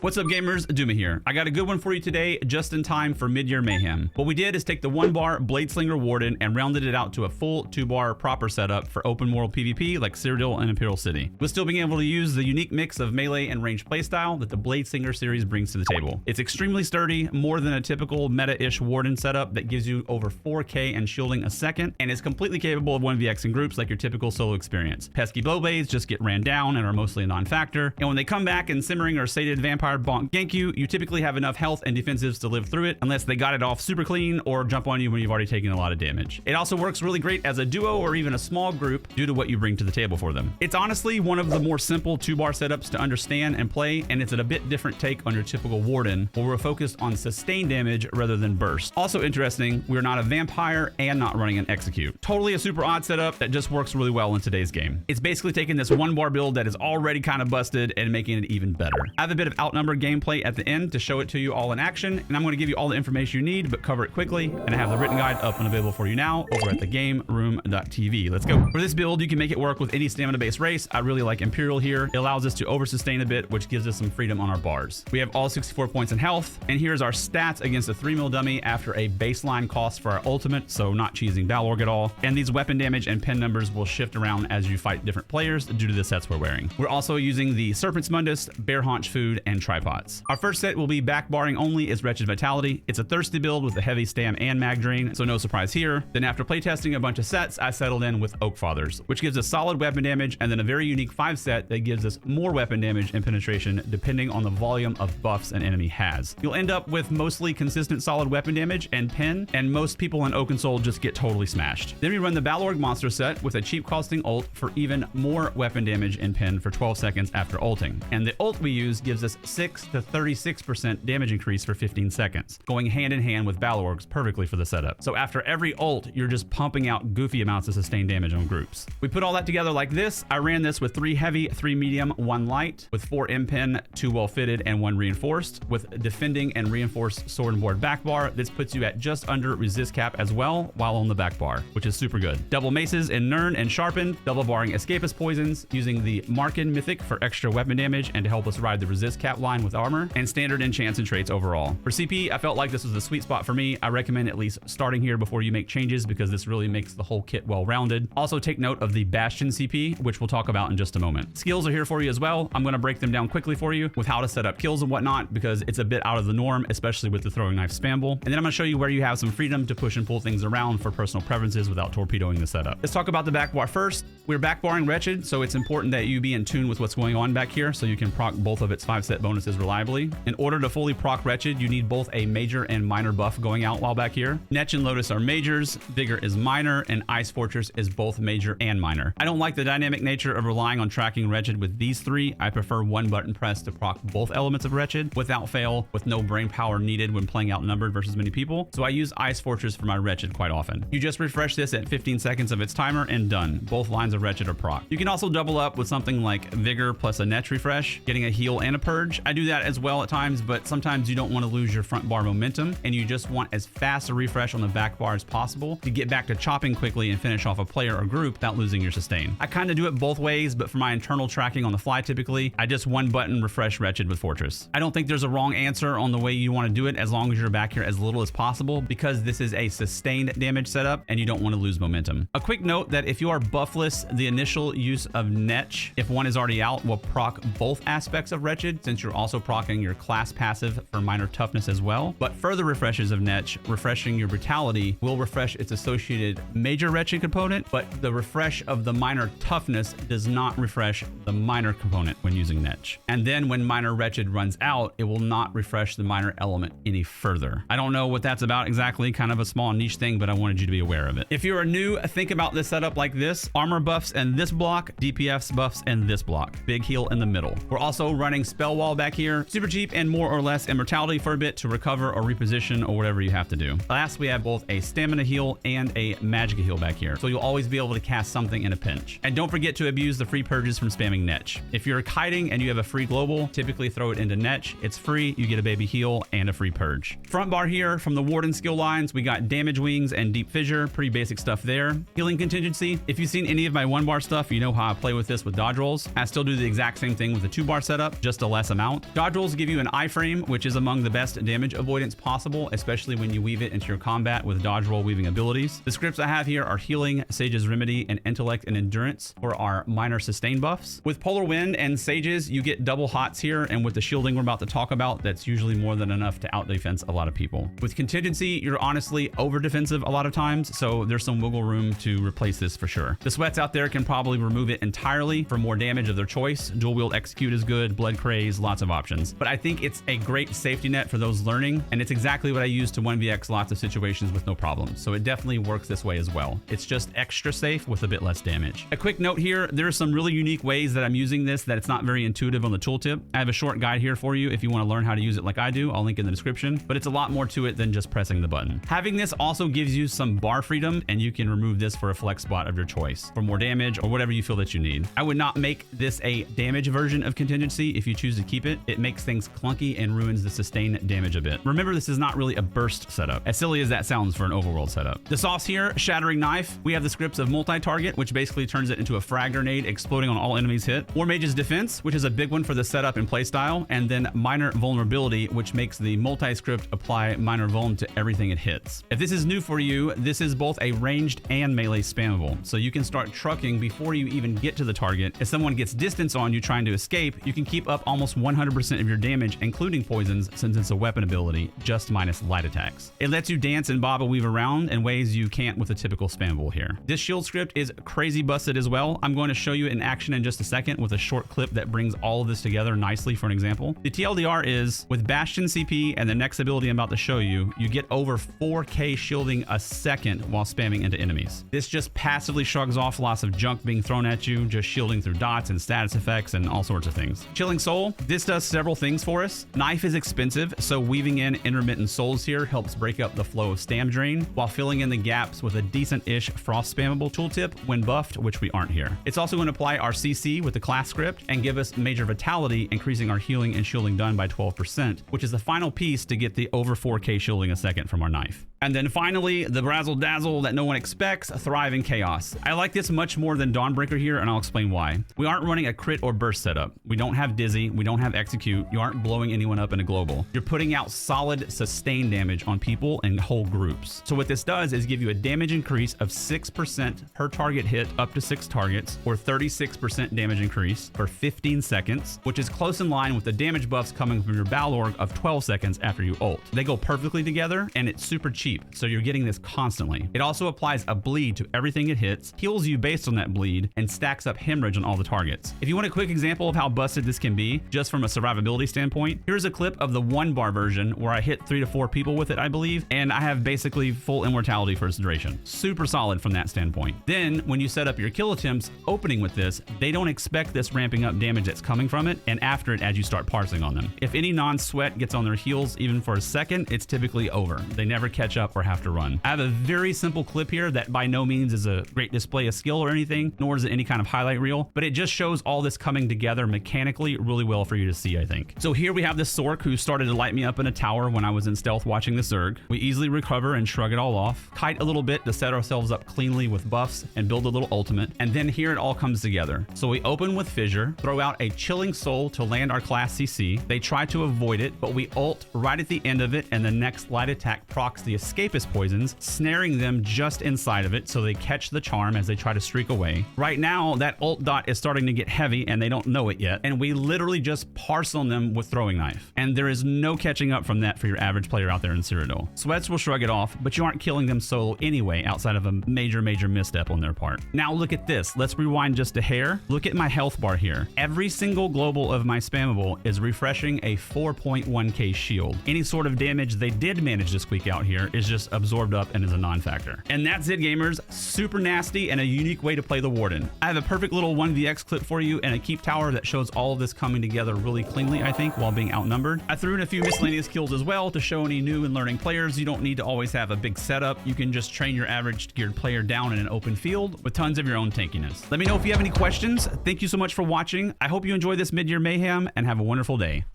What's up gamers, Duma here. I got a good one for you today, just in time for Midyear Mayhem. What we did is take the 1-bar Bladeslinger Warden and rounded it out to a full 2-bar proper setup for open world PvP like Cyrodiil and Imperial City, with still being able to use the unique mix of melee and ranged playstyle that the Bladeslinger series brings to the table. It's extremely sturdy, more than a typical meta-ish Warden setup that gives you over 4k and shielding a second, and is completely capable of 1vx in groups like your typical solo experience. Pesky blowblades just get ran down and are mostly a non-factor, and when they come back and simmering or sated vampire bonk gank you, you typically have enough health and defensives to live through it, unless they got it off super clean or jump on you when you've already taken a lot of damage. It also works really great as a duo or even a small group due to what you bring to the table for them. It's honestly one of the more simple 2-bar setups to understand and play, and it's a bit different take on your typical Warden, where we're focused on sustained damage rather than burst. Also interesting, we're not a vampire and not running an execute. Totally a super odd setup that just works really well in today's game. It's basically taking this 1-bar build that is already kind of busted and making it even better. I have a bit of Outnumbered gameplay at the end to show it to you all in action, and I'm going to give you all the information you need, but cover it quickly, and I have the written guide up and available for you now over at the GAMEROOM.tv. Let's go. For this build, you can make it work with any stamina-based race. I really like Imperial here. It allows us to over-sustain a bit, which gives us some freedom on our bars. We have all 64 points in health, and here's our stats against a 3 mil dummy after a baseline cost for our ultimate, so not cheesing Balorg at all. And these weapon damage and pen numbers will shift around as you fight different players due to the sets we're wearing. We're also using the Serpent's Mundus, Bear Haunch Food, and Tripods. Our first set will be back barring only is Wretched Vitality. It's a thirsty build with a heavy stam and mag drain, so no surprise here. Then after playtesting a bunch of sets, I settled in with Oak Fathers, which gives us solid weapon damage, and then a very unique 5 set that gives us more weapon damage and penetration depending on the volume of buffs an enemy has. You'll end up with mostly consistent solid weapon damage and pen, and most people in Oaken Soul just get totally smashed. Then we run the Balorg monster set with a cheap costing ult for even more weapon damage and pen for 12 seconds after ulting. And the ult we use gives us 6 to 36% damage increase for 15 seconds, going hand in hand with Balorg's perfectly for the setup. So after every ult, you're just pumping out goofy amounts of sustained damage on groups. We put all that together like this. I ran this with 3 heavy, 3 medium, 1 light, with 4 M-pen, 2 well fitted, and 1 reinforced, with defending and reinforced sword and board back bar. This puts you at just under resist cap as well while on the back bar, which is super good. Double maces in Nern and Sharpened, double barring escapist poisons, using the Markin Mythic for extra weapon damage and to help us ride the resist cap line with armor, and standard enchants and traits overall. For CP, I felt like this was the sweet spot for me. I recommend at least starting here before you make changes, because this really makes the whole kit well-rounded. Also take note of the Bastion CP, which we'll talk about in just a moment. Skills are here for you as well. I'm going to break them down quickly for you with how to set up kills and whatnot, because it's a bit out of the norm, especially with the throwing knife spammable. And then I'm going to show you where you have some freedom to push and pull things around for personal preferences without torpedoing the setup. Let's talk about the back bar first. We're back barring Wretched, so it's important that you be in tune with what's going on back here so you can proc both of its 5 set bonuses reliably. In order to fully proc Wretched, you need both a major and minor buff going out while back here. Netch and Lotus are majors, Vigor is minor, and Ice Fortress is both major and minor. I don't like the dynamic nature of relying on tracking Wretched with these 3. I prefer 1 button press to proc both elements of Wretched without fail, with no brain power needed when playing Outnumbered versus many people. So I use Ice Fortress for my Wretched quite often. You just refresh this at 15 seconds of its timer and done. Both lines of Wretched are proc. You can also double up with something like Vigor plus a Netch refresh, getting a heal and a purge. I do that as well at times, but sometimes you don't want to lose your front bar momentum, and you just want as fast a refresh on the back bar as possible to get back to chopping quickly and finish off a player or group without losing your sustain. I kind of do it both ways, but for my internal tracking on the fly typically, I just 1 button refresh Wretched with Fortress. I don't think there's a wrong answer on the way you want to do it, as long as you're back here as little as possible, because this is a sustained damage setup and you don't want to lose momentum. A quick note that if you are buffless, the initial use of Netch, if 1 is already out, will proc both aspects of Wretched, since you're also proccing your class passive for minor toughness as well. But further refreshes of Netch, refreshing your Brutality, will refresh its associated major Wretched component, but the refresh of the minor toughness does not refresh the minor component when using Netch. And then when minor Wretched runs out, it will not refresh the minor element any further. I don't know what that's about exactly, kind of a small niche thing, but I wanted you to be aware of it. If you are new, think about this setup like this: armor buffs and this block, DPS buffs and this block, big heal in the middle. We're also running Spell Wall back here, super cheap, and more or less immortality for a bit to recover or reposition or whatever you have to do. Last, we have both a stamina heal and a magic heal back here, so you'll always be able to cast something in a pinch. And don't forget to abuse the free purges from spamming Netch. If you're kiting and you have a free global, typically throw it into Netch. It's free, you get a baby heal and a free purge. Front bar here from the Warden skill lines, we got damage wings and deep fissure, pretty basic stuff there. Healing contingency, if you've seen any of my 1-bar stuff, you know how I play with this with dodge rolls. I still do the exact same thing with the 2-bar setup, just a less amount. out. Dodge rolls give you an iframe, which is among the best damage avoidance possible, especially when you weave it into your combat with dodge roll weaving abilities. The scripts I have here are Healing, Sage's Remedy, and Intellect and Endurance for our minor sustain buffs. With Polar Wind and Sage's, you get double hots here, and with the shielding we're about to talk about, that's usually more than enough to out-defense a lot of people. With Contingency, you're honestly over-defensive a lot of times, so there's some wiggle room to replace this for sure. The sweats out there can probably remove it entirely for more damage of their choice. Dual wield execute is good, blood craze, lots of options. But I think it's a great safety net for those learning, and it's exactly what I use to 1vx lots of situations with no problems. So it definitely works this way as well. It's just extra safe with a bit less damage. A quick note here, there are some really unique ways that I'm using this that it's not very intuitive on the tooltip. I have a short guide here for you if you want to learn how to use it like I do. I'll link in the description, but it's a lot more to it than just pressing the button. Having this also gives you some bar freedom, and you can remove this for a flex spot of your choice for more damage or whatever you feel that you need. I would not make this a damage version of Contingency if you choose to keep it. It makes things clunky and ruins the sustain damage a bit. Remember, this is not really a burst setup, as silly as that sounds for an overworld setup. The sauce here, Shattering Knife. We have the scripts of multi-target, which basically turns it into a frag grenade exploding on all enemies hit. War Mage's Defense, which is a big one for the setup and playstyle, and then Minor Vulnerability, which makes the multi-script apply minor vuln to everything it hits. If this is new for you, this is both a ranged and melee spammable, so you can start trucking before you even get to the target. If someone gets distance on you trying to escape, you can keep up almost 100% of your damage, including poisons, since it's a weapon ability, just minus light attacks. It lets you dance and bob and weave around in ways you can't with a typical spammable here. This shield script is crazy busted as well. I'm going to show you in action in just a second with a short clip that brings all of this together nicely for an example. The TLDR is, with Bastion CP and the next ability I'm about to show you, you get over 4k shielding a second while spamming into enemies. This just passively shrugs off lots of junk being thrown at you, just shielding through dots and status effects and all sorts of things. Chilling Soul, this does several things for us. Knife is expensive, so weaving in intermittent souls here helps break up the flow of stam drain while filling in the gaps with a decent-ish frost spammable tooltip when buffed, which we aren't here. It's also going to apply our CC with the class script and give us major vitality, increasing our healing and shielding done by 12%, which is the final piece to get the over 4k shielding a second from our knife. And then finally, the Brazzle Dazzle that no one expects, Thrive in Chaos. I like this much more than Dawnbreaker here, and I'll explain why. We aren't running a crit or burst setup. We don't have Dizzy, we don't have Execute, you aren't blowing anyone up in a global. You're putting out solid sustain damage on people and whole groups. So what this does is give you a damage increase of 6% per target hit up to 6 targets, or 36% damage increase for 15 seconds, which is close in line with the damage buffs coming from your Balorg of 12 seconds after you ult. They go perfectly together, and it's super cheap. So you're getting this constantly. It also applies a bleed to everything it hits, heals you based on that bleed, and stacks up hemorrhage on all the targets. If you want a quick example of how busted this can be, just from a survivability standpoint, here's a clip of the 1-bar version where I hit 3 to 4 people with it, I believe, and I have basically full immortality for its duration. Super solid from that standpoint. Then, when you set up your kill attempts opening with this, they don't expect this ramping up damage that's coming from it, and after it as you start parsing on them. If any non-sweat gets on their heels even for a second, it's typically over. They never catch up or have to run. I have a very simple clip here that by no means is a great display of skill or anything, nor is it any kind of highlight reel, but it just shows all this coming together mechanically really well for you to see, I think. So here we have this Sork who started to light me up in a tower when I was in stealth watching the Zerg. We easily recover and shrug it all off, kite a little bit to set ourselves up cleanly with buffs and build a little ultimate, and then here it all comes together. So we open with Fissure, throw out a Chilling Soul to land our class CC. They try to avoid it, but we ult right at the end of it, and the next light attack procs the escapist poisons, snaring them just inside of it so they catch the charm as they try to streak away. Right now, that ult dot is starting to get heavy and they don't know it yet, and we literally just parse on them with Throwing Knife. And there is no catching up from that for your average player out there in Cyrodiil. Sweats will shrug it off, but you aren't killing them solo anyway outside of a major misstep on their part. Now look at this. Let's rewind just a hair. Look at my health bar here. Every single global of my spammable is refreshing a 4.1k shield. Any sort of damage they did manage to squeak out here is just absorbed up and is a non-factor. And that's it, gamers. Super nasty and a unique way to play the Warden. I have a perfect little 1vx clip for you and a keep tower that shows all of this coming together really cleanly, I think, while being outnumbered. I threw in a few miscellaneous kills as well to show any new and learning players. You don't need to always have a big setup. You can just train your average geared player down in an open field with tons of your own tankiness. Let me know if you have any questions. Thank you so much for watching. I hope you enjoy this mid-year mayhem and have a wonderful day.